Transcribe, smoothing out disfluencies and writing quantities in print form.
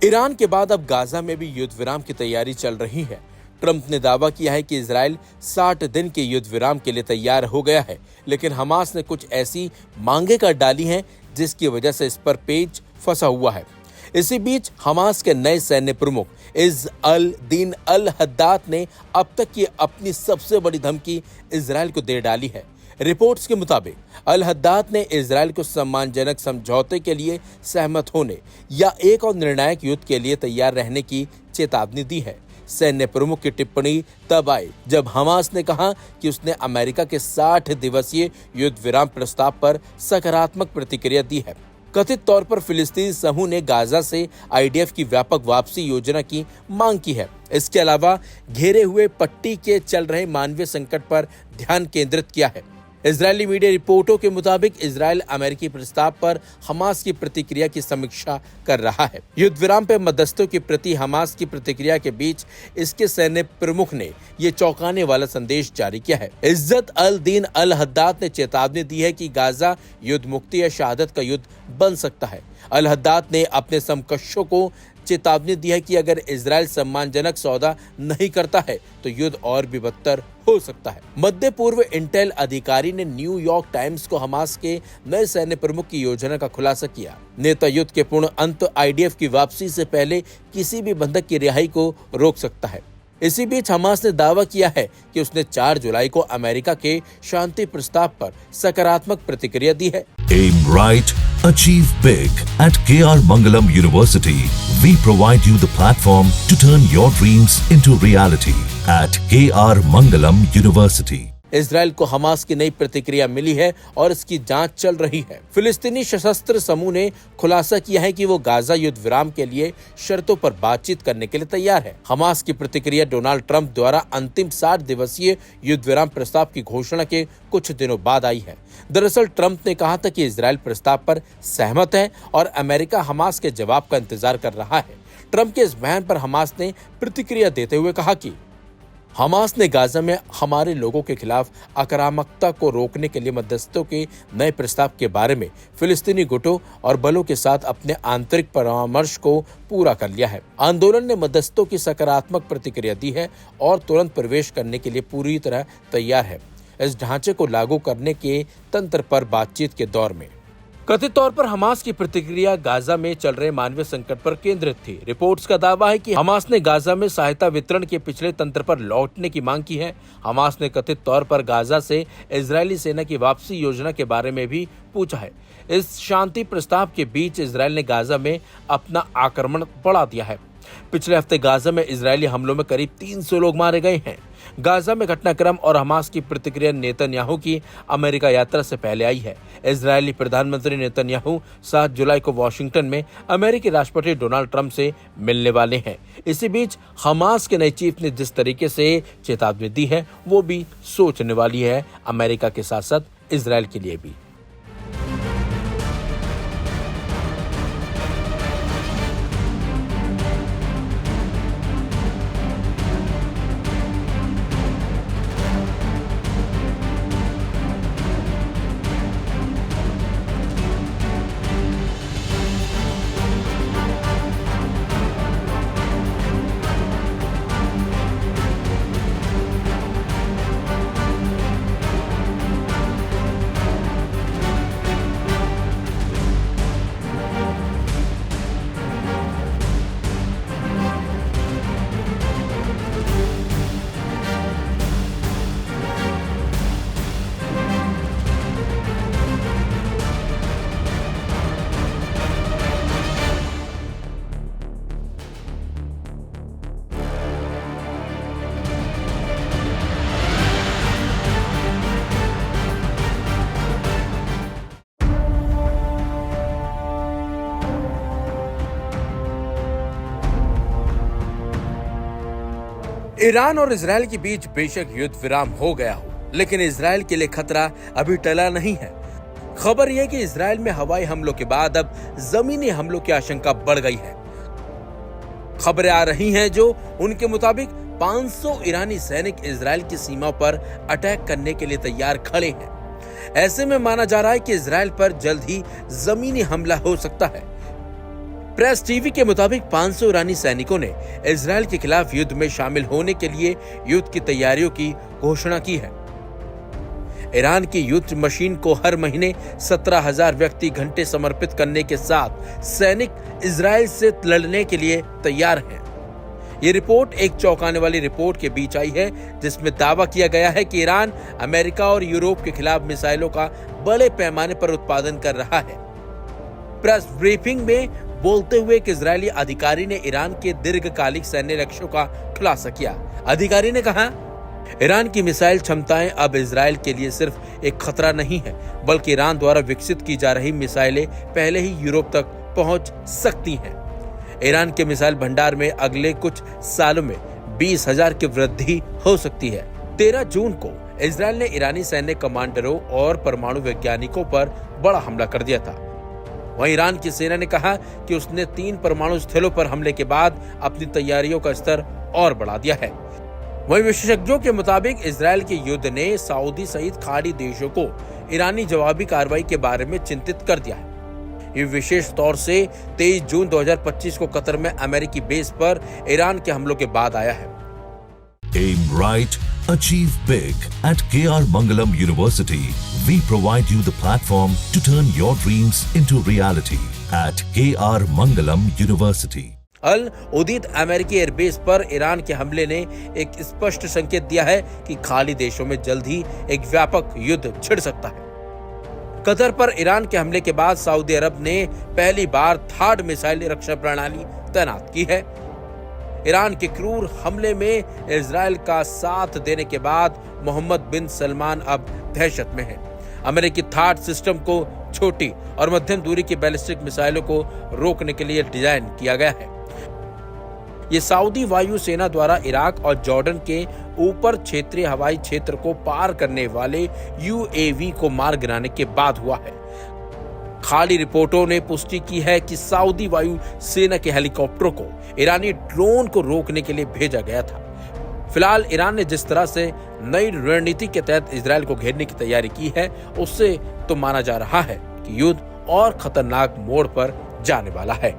Iran के बाद अब गाजा में भी युद्ध विराम की तैयारी चल रही है। ट्रंप ने दावा किया है कि इजराइल 60 दिन के युद्ध विराम के लिए तैयार हो गया है, लेकिन हमास ने कुछ ऐसी मांगे कर डाली हैं जिसकी वजह से इस पर पेच फंसा हुआ है। इसी बीच हमास के नए सैन्य प्रमुख is Al Deen Al Haddad ने अब तक की अपनी सबसे बड़ी धमकी इजराइल को दे डाली है। रिपोर्ट्स के मुताबिक अल हद्दाद ने इजराइल को सम्मानजनक समझौते के लिए सहमत होने या एक और निर्णायक युद्ध के लिए तैयार रहने की चेतावनी दी है। सैन्य प्रमुख की टिप्पणी तब आई जब हमास ने कहा कि उसने अमेरिका के 60 दिवसीय युद्ध विराम प्रस्ताव पर सकारात्मक प्रतिक्रिया दी है। कथित तौर पर फिलिस्तीनी समूह ने गाजा से आईडीएफ की व्यापक वापसी योजना की मांग की है। इसके अलावा घेरे हुए पट्टी के चल रहे मानवीय संकट पर ध्यान केंद्रित किया है। इजरायली मीडिया रिपोर्टों के मुताबिक इजराइल अमेरिकी प्रस्ताव पर हमास की प्रतिक्रिया की समीक्षा कर रहा है। युद्ध विराम पर मध्यस्थों के प्रति हमास की प्रतिक्रिया के बीच इसके सैन्य प्रमुख ने ये चौंकाने वाला संदेश जारी किया है। इज्जत अल दीन अल हद्दाद ने चेतावनी दी है कि गाजा युद्ध मुक्ति या शहादत का युद्ध बन सकता है। अल हद्दाद ने अपने समकक्षों को चेतावनी दी है कि अगर इजराइल सम्मानजनक सौदा नहीं करता है तो युद्ध और भी बदतर हो सकता है। मध्य पूर्व इंटेल अधिकारी ने न्यूयॉर्क टाइम्स को हमास के नए सैन्य प्रमुख की योजना का खुलासा किया। नेता युद्ध के पूर्ण अंत आईडीएफ की वापसी से पहले किसी भी बंधक की रिहाई को रोक सकता है। इसी बीच हमास ने दावा किया है कि उसने 4 जुलाई को अमेरिका के शांति प्रस्ताव पर सकारात्मक प्रतिक्रिया दी है। Aim right, achieve big. At KR Mangalam University, we provide you the platform to turn your dreams into reality. At KR Mangalam University. Israel को हमास की नई प्रतिक्रिया मिली है और इसकी जांच चल रही है। फिलिस्तीनी सशस्त्र समूह ने खुलासा किया है कि वो गाजा युद्ध विराम के लिए शर्तों पर बातचीत करने के लिए तैयार है। हमास की प्रतिक्रिया डोनाल्ड ट्रंप द्वारा अंतिम 60 दिवसीय युद्ध विराम प्रस्ताव की घोषणा के कुछ दिनों बाद आई है। दरअसल ट्रंप ने कहा था कि इजराइल प्रस्ताव पर सहमत है और अमेरिका हमास के जवाब का इंतजार कर रहा है। ट्रंप के इस बयान पर हमास ने प्रतिक्रिया देते हुए कहा कि हमास ने गाजा में हमारे लोगों के खिलाफ आक्रामकता को रोकने के लिए मध्यस्थों के नए प्रस्ताव के बारे में फिलिस्तीनी गुटों और बलों के साथ अपने आंतरिक परामर्श को पूरा कर लिया है। आंदोलन ने मध्यस्थों की सकारात्मक प्रतिक्रिया दी है और तुरंत प्रवेश करने के लिए पूरी तरह तैयार है। इस ढांचे को लागू करने के तंत्र पर बातचीत के दौर में कथित तौर पर हमास की प्रतिक्रिया गाजा में चल रहे मानवीय संकट पर केंद्रित थी। रिपोर्ट्स का दावा है कि हमास ने गाजा में सहायता वितरण के पिछले तंत्र पर लौटने की मांग की है। हमास ने कथित तौर पर गाजा से इजरायली सेना की वापसी योजना के बारे में भी पूछा है। इस शांति प्रस्ताव के बीच इजरायल ने गाजा में अपना आक्रमण बढ़ा दिया है। पिछले हफ्ते गाजा में इजरायली हमलों में करीब 300 लोग मारे गए हैं। गाजा में घटनाक्रम और हमास की प्रतिक्रिया नेतन्याहू की अमेरिका यात्रा से पहले आई है। इजरायली प्रधानमंत्री नेतन्याहू 7 जुलाई को वॉशिंगटन में अमेरिकी राष्ट्रपति डोनाल्ड ट्रंप से मिलने वाले हैं। इसी बीच हमास के नए चीफ ने जिस तरीके से चेतावनी दी है वो भी सोचने वाली है, अमेरिका के साथ साथ इजरायल के लिए भी। ईरान और इजरायल के बीच बेशक युद्ध विराम हो गया हो, लेकिन इजरायल के लिए खतरा अभी टला नहीं है। खबर यह कि इजरायल में हवाई हमलों के बाद अब जमीनी हमलों की आशंका बढ़ गई है। खबरें आ रही हैं जो उनके मुताबिक 500 ईरानी सैनिक इजरायल की सीमा पर अटैक करने के लिए तैयार खड़े हैं। ऐसे में माना जा रहा है कि इजरायल पर जल्द ही जमीनी हमला हो सकता है। प्रेस टीवी के मुताबिक 500 ईरानी सैनिकों ने इजराइल के खिलाफ युद्ध में शामिल होने के लिए युद्ध की तैयारियों की घोषणा की है। ईरान की युद्ध मशीन को हर महीने 17,000 व्यक्ति घंटे समर्पित करने के साथ सैनिक इजराइल से लड़ने के लिए तैयार हैं। ये रिपोर्ट एक चौंकाने वाली रिपोर्ट के बीच आई है, जिसमें दावा किया गया है कि ईरान अमेरिका और यूरोप के खिलाफ मिसाइलों का बड़े पैमाने पर उत्पादन कर रहा है। प्रेस ब्रीफिंग में बोलते हुए एक इजरायली अधिकारी ने ईरान के दीर्घकालिक सैन्य लक्ष्यों का खुलासा किया। अधिकारी ने कहा, ईरान की मिसाइल क्षमताएं अब इजराइल के लिए सिर्फ एक खतरा नहीं है, बल्कि ईरान द्वारा विकसित की जा रही मिसाइलें पहले ही यूरोप तक पहुंच सकती हैं। ईरान के मिसाइल भंडार में अगले कुछ सालों में 20,000 की वृद्धि हो सकती है। 13 जून को इजराइल ने ईरानी सैन्य कमांडरों और परमाणु वैज्ञानिकों पर बड़ा हमला कर दिया था। वहीं ईरान की सेना ने कहा कि उसने 3 परमाणु स्थलों पर हमले के बाद अपनी तैयारियों का स्तर और बढ़ा दिया है। वहीं विशेषज्ञों के मुताबिक इजराइल के युद्ध ने सऊदी सहित खाड़ी देशों को ईरानी जवाबी कार्रवाई के बारे में चिंतित कर दिया है। ये विशेष तौर से 23 जून 2025 को कतर में अमेरिकी बेस पर ईरान के हमलों के बाद आया है। Aim right, achieve big. At KR Mangalam University, we provide you the platform to turn your dreams into reality. At KR Mangalam University. अल उदीद अमेरिकी एयरबेस पर ईरान के हमले ने एक स्पष्ट संकेत दिया है कि खाड़ी देशों में जल्द ही एक व्यापक युद्ध छिड़ सकता है। कतर पर ईरान के हमले के बाद सऊदी अरब ने पहली बार थार्ड मिसाइल रक्षा प्रणाली तैनात की है। ईरान के क्रूर हमले में इजराइल का साथ देने के बाद मोहम्मद बिन सलमान अब दहशत में है। अमेरिकी थार्ड सिस्टम को छोटी और मध्यम दूरी की बैलिस्टिक मिसाइलों को रोकने के लिए डिजाइन किया गया है। ये सऊदी वायु सेना द्वारा इराक और जॉर्डन के ऊपर क्षेत्रीय हवाई क्षेत्र को पार करने वाले यूएवी को मार गिराने के बाद हुआ है। खाड़ी रिपोर्टों ने पुष्टि की है कि सऊदी वायु सेना के हेलीकॉप्टरों को ईरानी ड्रोन को रोकने के लिए भेजा गया था। फिलहाल ईरान ने जिस तरह से नई रणनीति के तहत इजराइल को घेरने की तैयारी की है, उससे तो माना जा रहा है कि युद्ध और खतरनाक मोड़ पर जाने वाला है।